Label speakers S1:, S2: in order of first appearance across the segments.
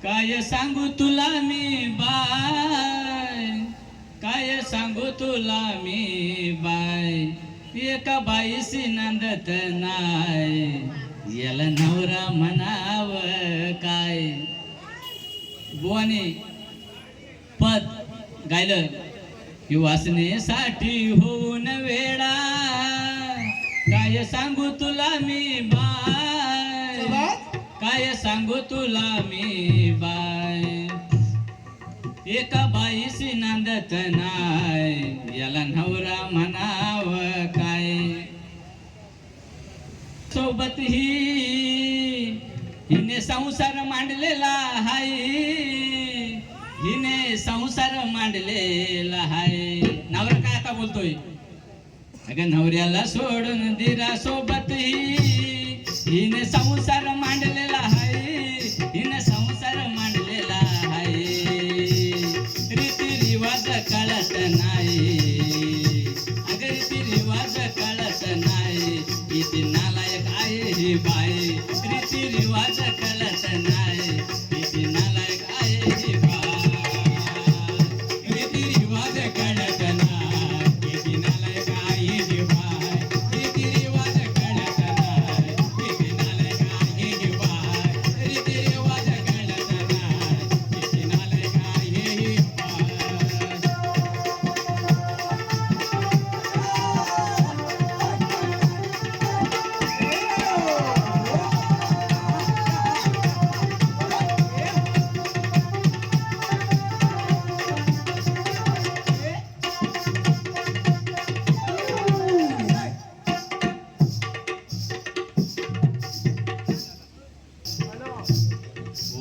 S1: काय सांगू तुला मी बाय, काय सांगू तुला मी बाय, एका बाईशी नांदत नाय, याला नवरा म्हणाव काय. बुवाने पद गायलं की वासनेसाठी होऊन वेडा, काय सांगू तुला मी बाय, काय सांगू तुला मी बाय, एका बाईशी नांदत नाय, याला नवरा म्हणाव काय. सोबत हिने संसार मांडलेला हाय, हिने संसार मांडलेला हाय. नवरा काय आता बोलतोय, अगं नवऱ्याला सोडून दिरा सोबत हिने संसार मांडलेला हाय, हिने संसार मांडलेला हाय. रीती रिवाज कळत नाही, अगं रीती रिवाज कळत नाही, किती नालायक आहे ही बाई. रीती रिवाज कळत नाही, किती नालायक आहे ही बाई. रीती रिवाज कळत नाही, किती नालायक आहे ही बाई. रीती रिवाज कळत नाही, किती नालायक आहे ही बाई. रीती रिवाज कळत नाही, किती नालायक आहे ही बाई.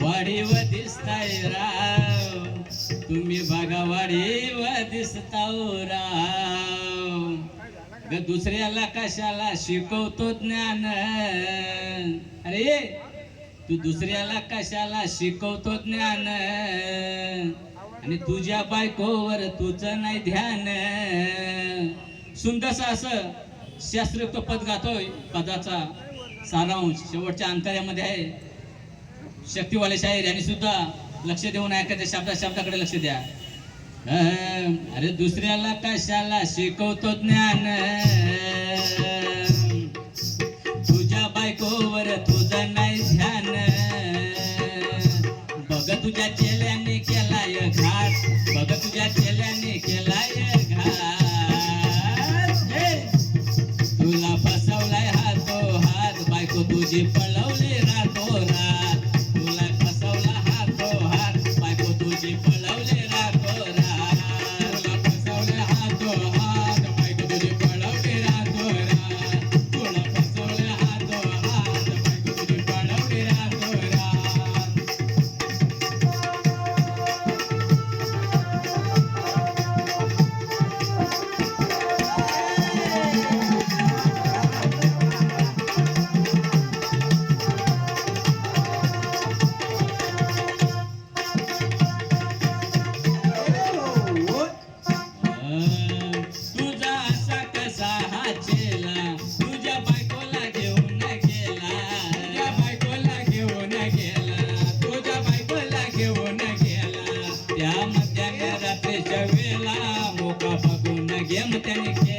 S1: वाडीव दिसताय राव, तुम्ही बघा वाडीव दिसताव राव. ग दुसऱ्याला कशाला शिकवतो ज्ञान, अरे तू दुसऱ्याला कशाला शिकवतो ज्ञान, आणि तुझ्या बायकोवर तुझं नाही ध्यान. सुंदरस असं शास्त्रोक्त पद गातोय. पदाचा सारांश शेवटच्या अंतर्यामध्ये आहे. शक्तीवाले शाहीर यांनी सुद्धा लक्ष देऊन ऐकायचं, शब्दाकडे लक्ष द्या. अरे दुसऱ्याला कशाला शिकवतो ज्ञान, तुझ्या बायकोवर तुझं नाही ध्यान. बघ तुझ्या चेल्याने केलाय घात, बघ तुझ्या चेल्याने केलाय घात. तुला फसवलाय हातो हात, बायको तुझी पळवली रातो रात. तुला फसवला हातो हात, बायको तुझी पळवली रातो रात. तुला फसवले हातो हात, बायको तुझी पळवली रातो रात. तुला फसवले हातो हात, बायको तुझी पळवली रातो रात. तुझा असा कसा हा चेला, तुझ्या बायकोला घेऊन गेला, तुझ्या बायकोला घेऊन गेला, तुझ्या बायकोला घेऊन गेला. त्या मध्याने रात्रीच्या वेळेला मोका बघून गेम त्याने केला.